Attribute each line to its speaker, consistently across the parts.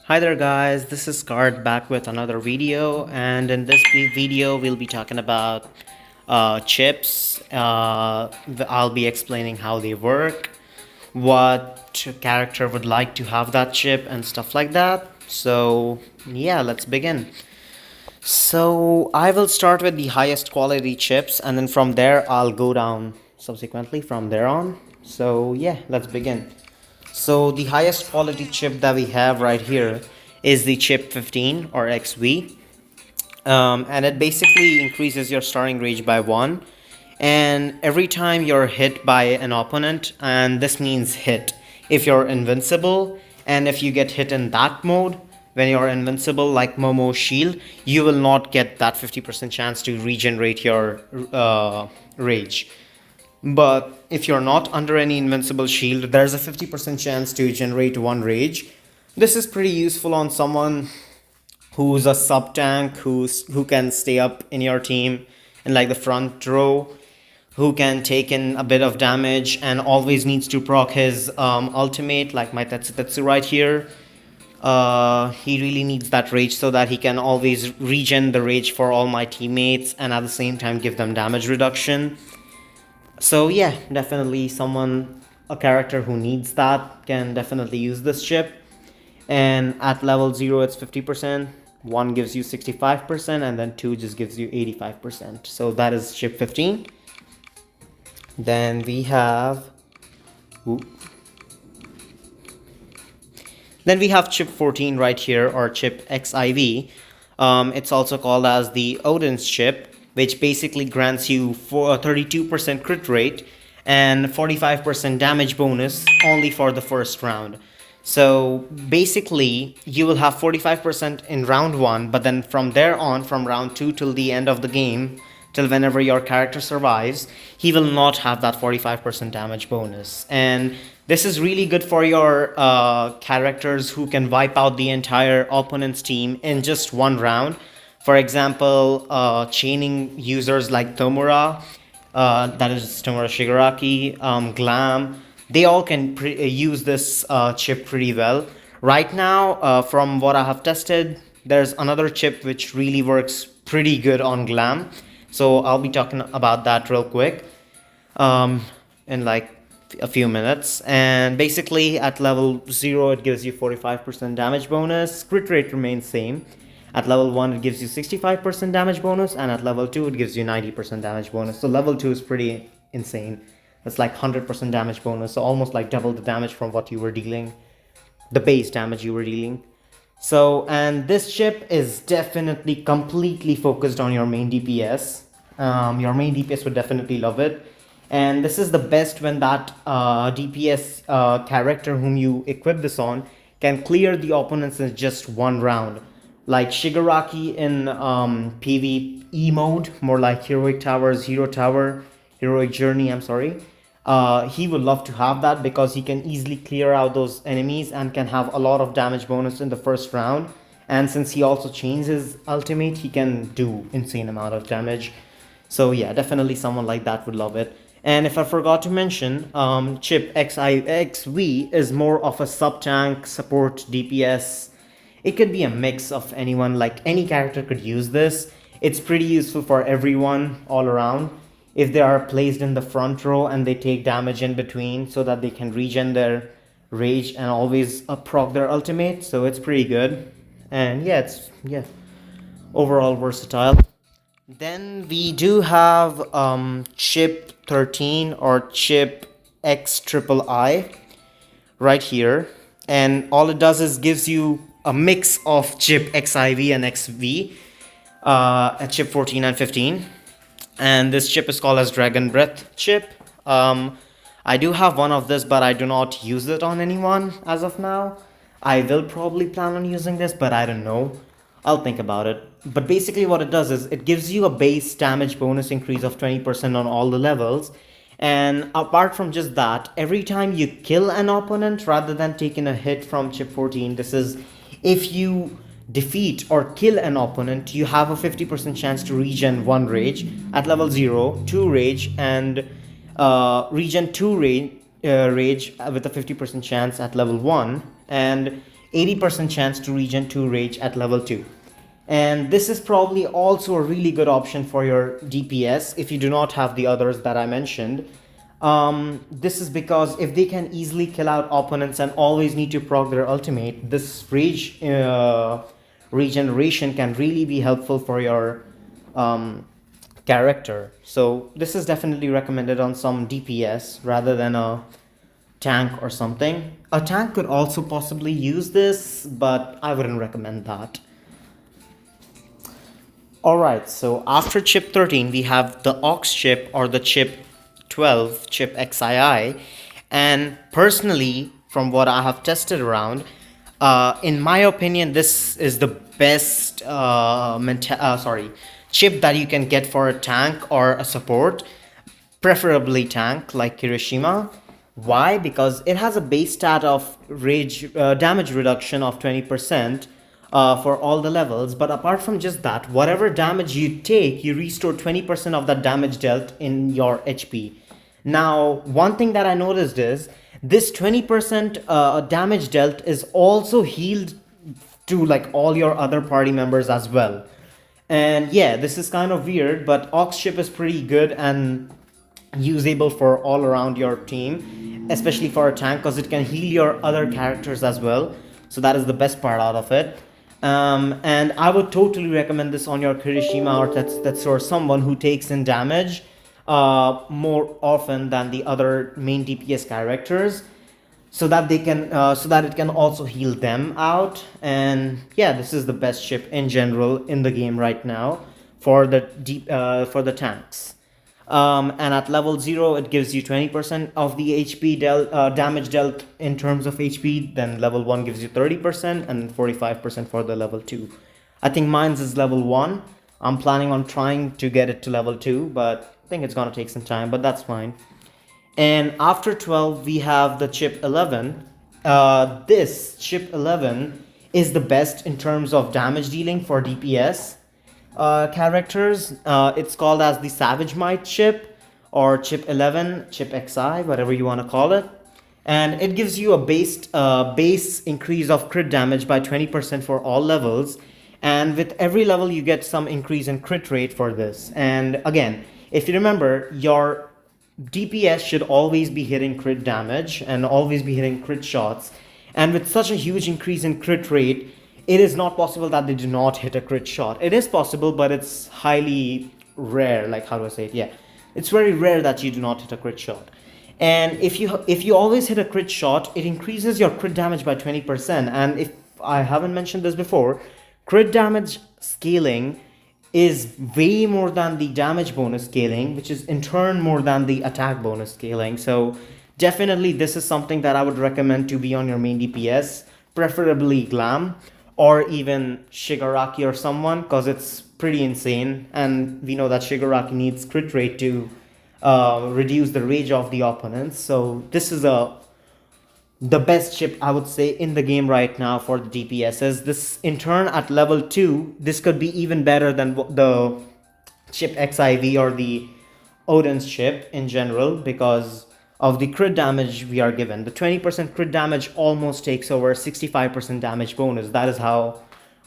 Speaker 1: Hi there guys, this is Card back with another video, and in this video we'll be talking about chips. I'll be explaining how they work, what character would like to have that chip and stuff like that. So yeah, let's begin. So I will start with the highest quality chips, and then from there I'll go down subsequently from there on. So yeah, let's begin. So the highest quality chip that we have right here is the chip 15 or XV. And it basically increases your starting range by 1. And every time you're hit by an opponent, and this means hit, if you're invincible, and if you get hit in that mode, when you're invincible like Momo's shield, you will not get that 50% chance to regenerate your rage. But if you're not under any invincible shield, there's a 50% chance to generate 1 rage. This is pretty useful on someone who's a sub tank, who can stay up in your team in like the front row, who can take in a bit of damage and always needs to proc his ultimate, like my Tetsu right here. He really needs that rage so that he can always regen the rage for all my teammates and at the same time give them damage reduction. So yeah, definitely a character who needs that can definitely use this chip. And at level 0 it's 50%, 1 gives you 65%, and then 2 just gives you 85%. So that is chip 15. Then we have chip 14 right here, or chip XIV. It's also called as the Odin's chip, which basically grants you a 32% crit rate and 45% damage bonus only for the first round. So basically, you will have 45% in round 1, but then from there on, from round 2 till the end of the game, till whenever your character survives, he will not have that 45% damage bonus. And this is really good for your characters who can wipe out the entire opponent's team in just 1 round. For example, chaining users like Tomura, that is Tomura Shigaraki, Glam, they all can use this chip pretty well. Right now, from what I have tested, there's another chip which really works pretty good on Glam. So I'll be talking about that real quick in like a few minutes. And basically at level 0, it gives you 45% damage bonus. Crit rate remains same. At level 1, it gives you 65% damage bonus, and at level 2, it gives you 90% damage bonus. So level 2 is pretty insane. It's like 100% damage bonus, so almost like double the damage from what you were dealing, the base damage you were dealing. So, and this chip is definitely completely focused on your main DPS. Your main DPS would definitely love it. And this is the best when that DPS character whom you equip this on can clear the opponents in just 1 round. Like Shigaraki in PvE mode, more like Heroic Journey, I'm sorry. He would love to have that because he can easily clear out those enemies and can have a lot of damage bonus in the first round. And since he also chains his ultimate, he can do insane amount of damage. So yeah, definitely someone like that would love it. And if I forgot to mention, chip XV is more of a sub-tank support DPS. It could be a mix of anyone, like any character could use this. It's pretty useful for everyone all around. If they are placed in the front row and they take damage in between so that they can regen their rage and always proc their ultimate. So it's pretty good. And yeah, it's overall versatile. Then we do have chip 13 or chip XIII right here. And all it does is gives you a mix of chip XIV and XV at chip 14 and 15. And this chip is called as Dragon Breath chip. I do have one of this, but I do not use it on anyone as of now. I will probably plan on using this, but I don't know. I'll think about it. But basically what it does is it gives you a base damage bonus increase of 20% on all the levels. And apart from just that, every time you kill an opponent rather than taking a hit from chip 14, this is if you defeat or kill an opponent, you have a 50% chance to regen 1 rage at level 0, 2 rage, and regen 2 rage with a 50% chance at level 1. And 80% chance to regen 2 rage at level 2. And this is probably also a really good option for your DPS if you do not have the others that I mentioned. This is because if they can easily kill out opponents and always need to proc their ultimate, this rage regeneration can really be helpful for your character. So this is definitely recommended on some DPS rather than a tank or something. A tank could also possibly use this, but I wouldn't recommend that. Alright, so after chip 13, we have the aux chip or the chip 12, chip XII. And personally, from what I have tested around, in my opinion, this is the best chip that you can get for a tank or a support, preferably tank like Kirishima. Why? Because it has a base stat of rage damage reduction of 20%. For all the levels, but apart from just that, whatever damage you take, you restore 20% of that damage dealt in your HP. Now, one thing that I noticed is this 20% damage dealt is also healed to like all your other party members as well. And yeah, this is kind of weird, but aux chip is pretty good and usable for all around your team, especially for a tank, because it can heal your other characters as well. So that is the best part out of it. And I would totally recommend this on your Kirishima or Tetsu or someone who takes in damage more often than the other main DPS characters, so that they can so that it can also heal them out. And yeah, this is the best chip in general in the game right now for the tanks. And at level 0, it gives you 20% of the HP damage dealt in terms of HP. Then level 1 gives you 30% and 45% for the level 2. I think mine's is level 1. I'm planning on trying to get it to level 2, but I think it's gonna take some time, but that's fine. And after 12, we have the chip 11. This chip 11 is the best in terms of damage dealing for DPS characters. It's called as the Savage Might chip or chip 11, chip XI, whatever you want to call it. And it gives you a base increase of crit damage by 20% for all levels. And with every level, you get some increase in crit rate for this. And again, if you remember, your DPS should always be hitting crit damage and always be hitting crit shots. And with such a huge increase in crit rate, it is not possible that they do not hit a crit shot. It is possible, but it's highly rare. Like, how do I say it? Yeah, it's very rare that you do not hit a crit shot. And if you always hit a crit shot, it increases your crit damage by 20%. And if I haven't mentioned this before, crit damage scaling is way more than the damage bonus scaling, which is in turn more than the attack bonus scaling. So definitely this is something that I would recommend to be on your main DPS, preferably Glam or even Shigaraki or someone, because it's pretty insane. And we know that Shigaraki needs crit rate to reduce the rage of the opponents. So this is the best chip, I would say, in the game right now for the DPSs. This in turn at level 2, this could be even better than the chip XIV or the Odin's chip in general, because of the crit damage we are given. The 20% crit damage almost takes over 65% damage bonus. That is how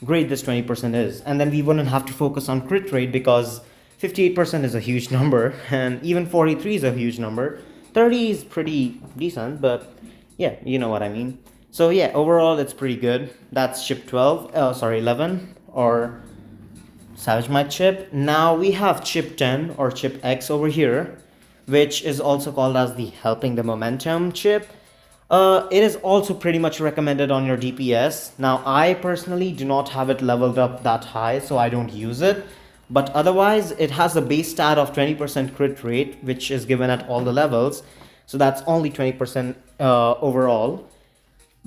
Speaker 1: great this 20% is. And then we wouldn't have to focus on crit rate, because 58% is a huge number, and even 43 is a huge number. 30 is pretty decent, but yeah, you know what I mean. So yeah, overall it's pretty good. That's chip 11 or Savage Might chip. Now we have chip 10 or chip X over here, which is also called as the Helping the Momentum chip. It is also pretty much recommended on your DPS. Now I personally do not have it leveled up that high, so I don't use it. But otherwise, it has a base stat of 20% crit rate, which is given at all the levels. So that's only 20% overall.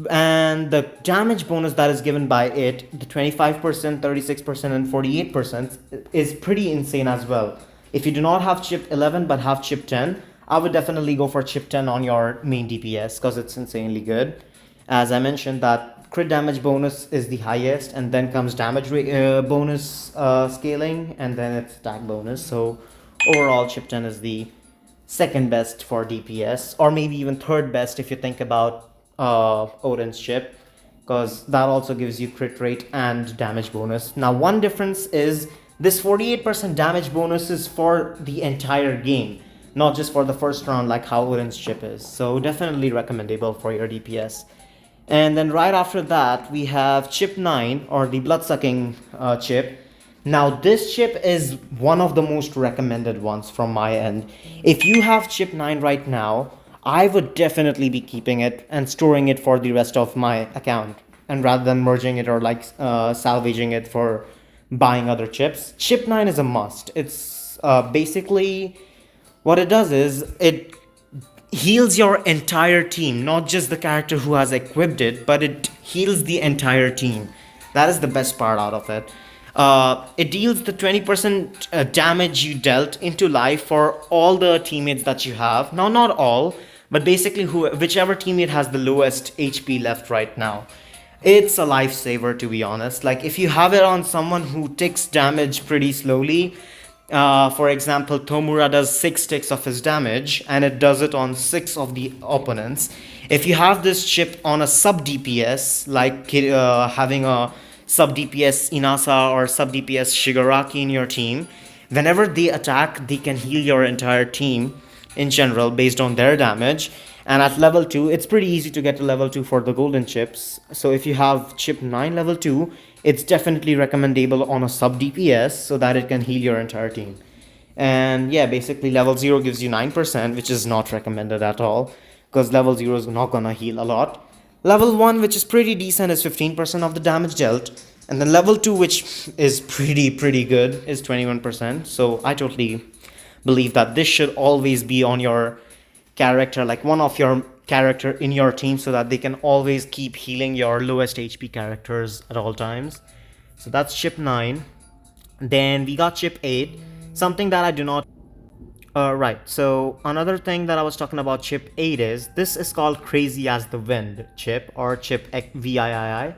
Speaker 1: And the damage bonus that is given by it, the 25%, 36%, and 48%, is pretty insane as well. If you do not have chip 11 but have chip 10, I would definitely go for chip 10 on your main DPS, because it's insanely good. As I mentioned, that crit damage bonus is the highest, and then comes damage bonus scaling, and then it's attack bonus. So overall, chip 10 is the second best for DPS, or maybe even third best if you think about Odin's chip. because that also gives you crit rate and damage bonus. Now, one difference is this 48% damage bonus is for the entire game, not just for the first round like how Odin's chip is. So definitely recommendable for your DPS. And then right after that, we have chip 9, or the blood-sucking chip. Now, this chip is one of the most recommended ones from my end. If you have chip 9 right now, I would definitely be keeping it and storing it for the rest of my account. And rather than merging it or like salvaging it for buying other chips, chip 9 is a must. It's basically what it does is it heals your entire team, not just the character who has equipped it, but it heals the entire team. That is the best part out of it. It deals the 20% damage you dealt into life for all the teammates that you have. Now, not all, but basically whichever teammate has the lowest HP left right now. It's a lifesaver, to be honest. Like, if you have it on someone who takes damage pretty slowly, for example, Tomura does 6 ticks of his damage, and it does it on 6 of the opponents. If you have this chip on a sub DPS, like having a sub DPS Inasa or sub DPS Shigaraki in your team, whenever they attack, they can heal your entire team in general based on their damage. And at level 2, it's pretty easy to get to level 2 for the golden chips. So if you have chip 9 level 2, it's definitely recommendable on a sub DPS so that it can heal your entire team. And yeah, basically level 0 gives you 9%, which is not recommended at all, because level 0 is not gonna heal a lot. Level 1, which is pretty decent, is 15% of the damage dealt. And then level 2, which is pretty good, is 21%. So I totally believe that this should always be on your character, like one of your character in your team, so that they can always keep healing your lowest HP characters at all times. So that's chip 9. Then we got chip 8, something that I do not... right, so another thing that I was talking about chip 8 is, this is called Crazy as the Wind chip, or chip VIII,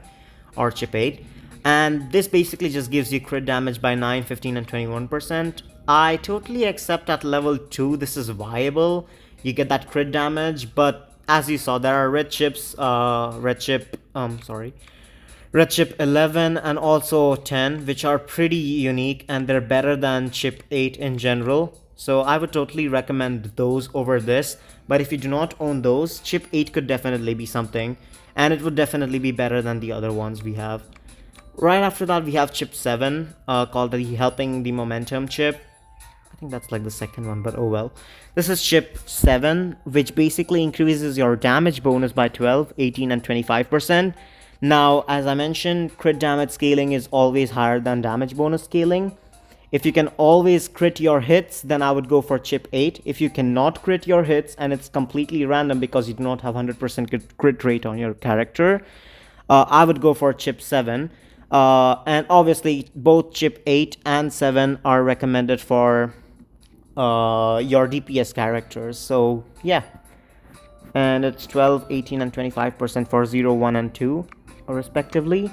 Speaker 1: or chip 8. And this basically just gives you crit damage by 9, 15, and 21%. I totally accept at level 2 this is viable. You get that crit damage, but as you saw, there are red chip 11 and also 10, which are pretty unique, and they're better than chip 8 in general. So I would totally recommend those over this. But if you do not own those, chip 8 could definitely be something, and it would definitely be better than the other ones we have. Right after that, we have chip 7, called the Helping the Momentum chip. I think that's like the second one, but oh well. This is chip 7, which basically increases your damage bonus by 12, 18, and 25%. Now, as I mentioned, crit damage scaling is always higher than damage bonus scaling. If you can always crit your hits, then I would go for chip 8. If you cannot crit your hits and it's completely random because you do not have 100% crit rate on your character, I would go for chip 7. And obviously, both chip 8 and 7 are recommended for your DPS characters. So yeah, and it's 12, 18, and 25% for 0, 1, and 2 respectively.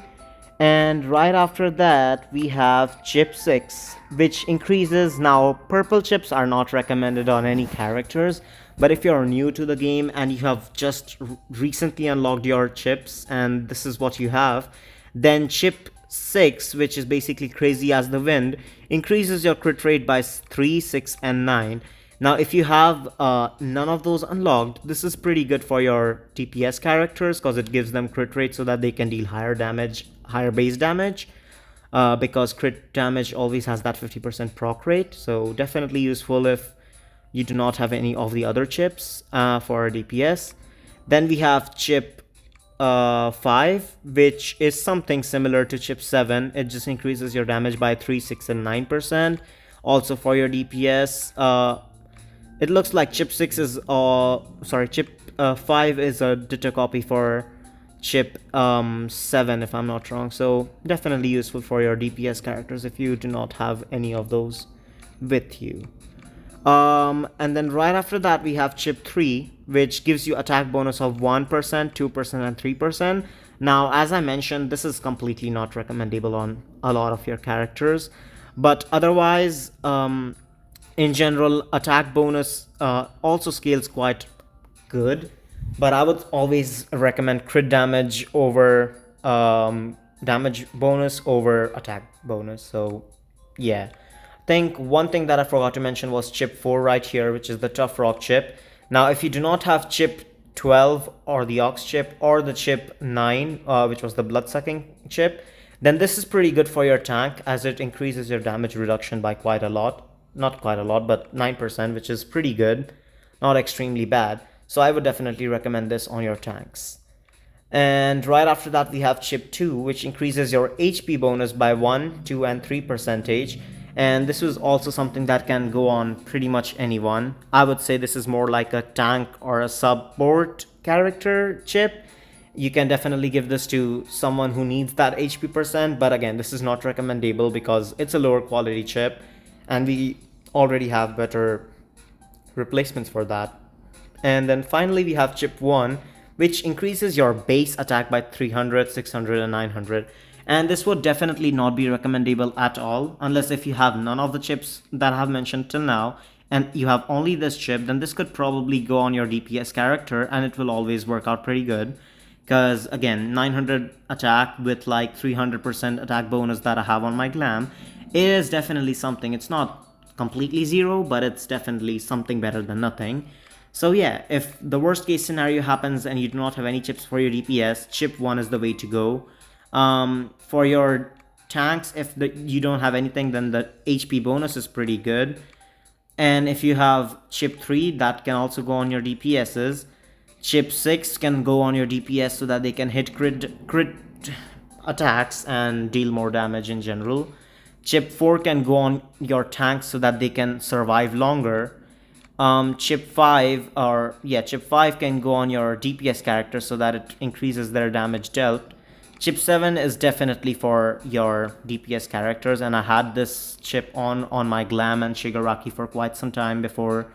Speaker 1: And right after that, we have chip 6, which increases... Now, purple chips are not recommended on any characters, but if you're new to the game and you have just recently unlocked your chips and this is what you have, then chip 6, which is basically Crazy as the Wind, increases your crit rate by 3, 6, and 9. Now, if you have none of those unlocked, this is pretty good for your TPS characters, because it gives them crit rate so that they can deal higher damage, higher base damage, because crit damage always has that 50% proc rate. So definitely useful if you do not have any of the other chips for DPS. Then we have chip 5, which is something similar to chip 7. It just increases your damage by 3, 6, and 9%. Also for your DPS, it looks like chip 6 is chip 5 is a ditto copy for chip 7, if I'm not wrong. So definitely useful for your DPS characters if you do not have any of those with you. And then right after that, we have chip 3, which gives you attack bonus of 1%, 2%, and 3%. Now, as I mentioned, this is completely not recommendable on a lot of your characters, but otherwise, in general, attack bonus also scales quite good, but I would always recommend crit damage over damage bonus over attack bonus. So yeah, I think one thing that I forgot to mention was chip 4 right here, which is the tough rock chip. Now if you do not have chip 12 or the ox chip or the chip 9, which was the blood sucking chip, then this is pretty good for your tank, as it increases your damage reduction by quite a lot. Not quite a lot, but 9%, which is pretty good, not extremely bad. So I would definitely recommend this on your tanks. And right after that, we have chip 2, which increases your HP bonus by 1, 2, and 3 percentage. And this is also something that can go on pretty much anyone. I would say this is more like a tank or a support character chip. You can definitely give this to someone who needs that HP percent, but again, this is not recommendable because it's a lower quality chip and we already have better replacements for that. And then finally we have chip 1, which increases your base attack by 300, 600, and 900. And this would definitely not be recommendable at all, unless if you have none of the chips that I have mentioned till now, and you have only this chip, then this could probably go on your DPS character and it will always work out pretty good. Because again, 900 attack with like 300% attack bonus that I have on my glam is definitely something. It's not completely zero, but it's definitely something better than nothing. So yeah, if the worst case scenario happens and you do not have any chips for your DPS, chip 1 is the way to go. For your tanks, if you don't have anything, then the HP bonus is pretty good. And if you have chip 3, that can also go on your DPSs. Chip 6 can go on your DPS so that they can hit crit attacks and deal more damage in general. Chip 4 can go on your tanks so that they can survive longer. Chip 5 can go on your DPS character so that it increases their damage dealt. Chip 7 is definitely for your DPS characters, and I had this chip on my Glam and Shigaraki for quite some time before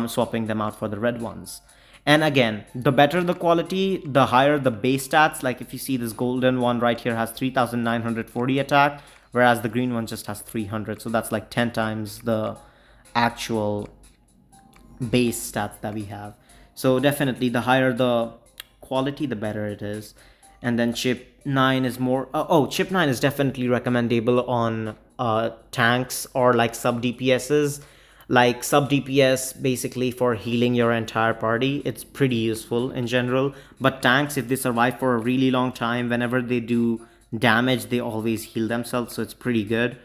Speaker 1: swapping them out for the red ones. And again, the better the quality, the higher the base stats. Like if you see this golden one right here has 3940 attack, whereas the green one just has 300. So that's like 10 times the actual base stats that we have. So definitely the higher the quality, the better it is. And then chip 9 is more chip 9 is definitely recommendable on tanks or like sub DPSs. Like sub DPS basically for healing your entire party, it's pretty useful in general. But tanks, if they survive for a really long time, whenever they do damage they always heal themselves, so it's pretty good.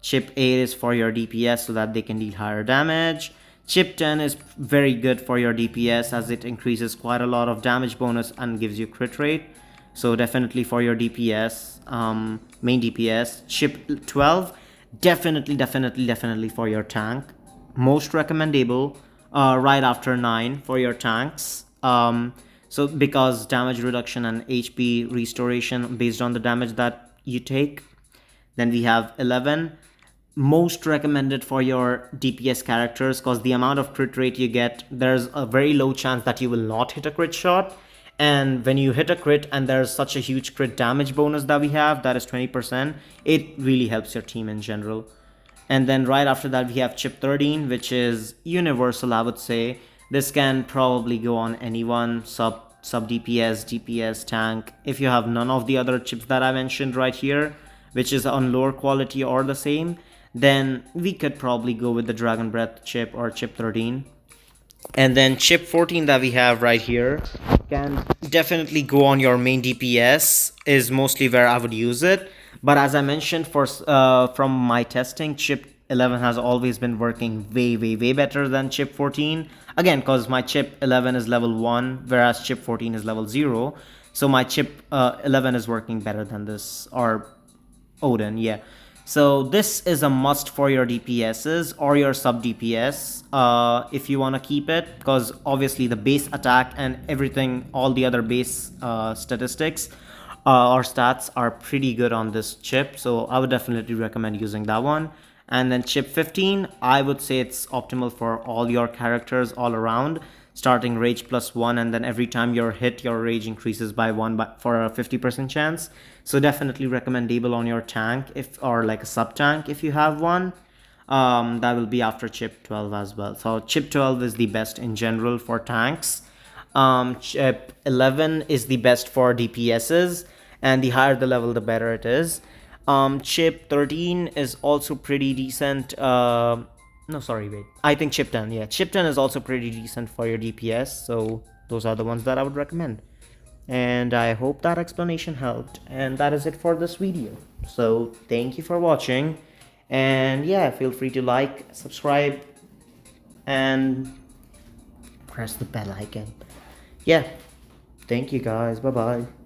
Speaker 1: Chip 8 is for your DPS so that they can deal higher damage. Chip 10 is very good for your DPS as it increases quite a lot of damage bonus and gives you crit rate. So definitely for your DPS, main DPS. Chip 12, definitely for your tank. Most recommendable right after 9 for your tanks. So because damage reduction and HP restoration based on the damage that you take. Then we have 11. Most recommended for your DPS characters, because the amount of crit rate you get, there's a very low chance that you will not hit a crit shot. And when you hit a crit and there's such a huge crit damage bonus that we have, that is 20%, it really helps your team in general. And then right after that we have chip 13, which is universal, I would say. This can probably go on anyone, sub DPS, DPS, tank. If you have none of the other chips that I mentioned right here, which is on lower quality or the same, then we could probably go with the Dragon Breath chip or chip 13. And then chip 14 that we have right here can definitely go on your main DPS, is mostly where I would use it. But as I mentioned, from my testing, chip 11 has always been working way better than chip 14. Again, because my chip 11 is level 1, whereas chip 14 is level 0. So my chip 11 is working better than this, or Odin, yeah. So this is a must for your DPSs or your sub DPS if you want to keep it, because obviously the base attack and everything, all the other base statistics or stats are pretty good on this chip. So I would definitely recommend using that one. And then chip 15, I would say it's optimal for all your characters all around, starting rage +1, and then every time you're hit, your rage increases by 1 for a 50% chance. So definitely recommendable on your tank, or like a sub tank if you have one. That will be after chip 12 as well. So chip 12 is the best in general for tanks. Chip 11 is the best for DPSs. and the higher the level, the better it is. Chip 13 is also pretty decent. No, sorry, wait. I think chip 10. Yeah, chip 10 is also pretty decent for your DPS. So those are the ones that I would recommend. And I hope that explanation helped. And that is it for this video. So thank you for watching. And yeah, feel free to like, subscribe, and press the bell icon. Yeah, thank you guys. Bye bye.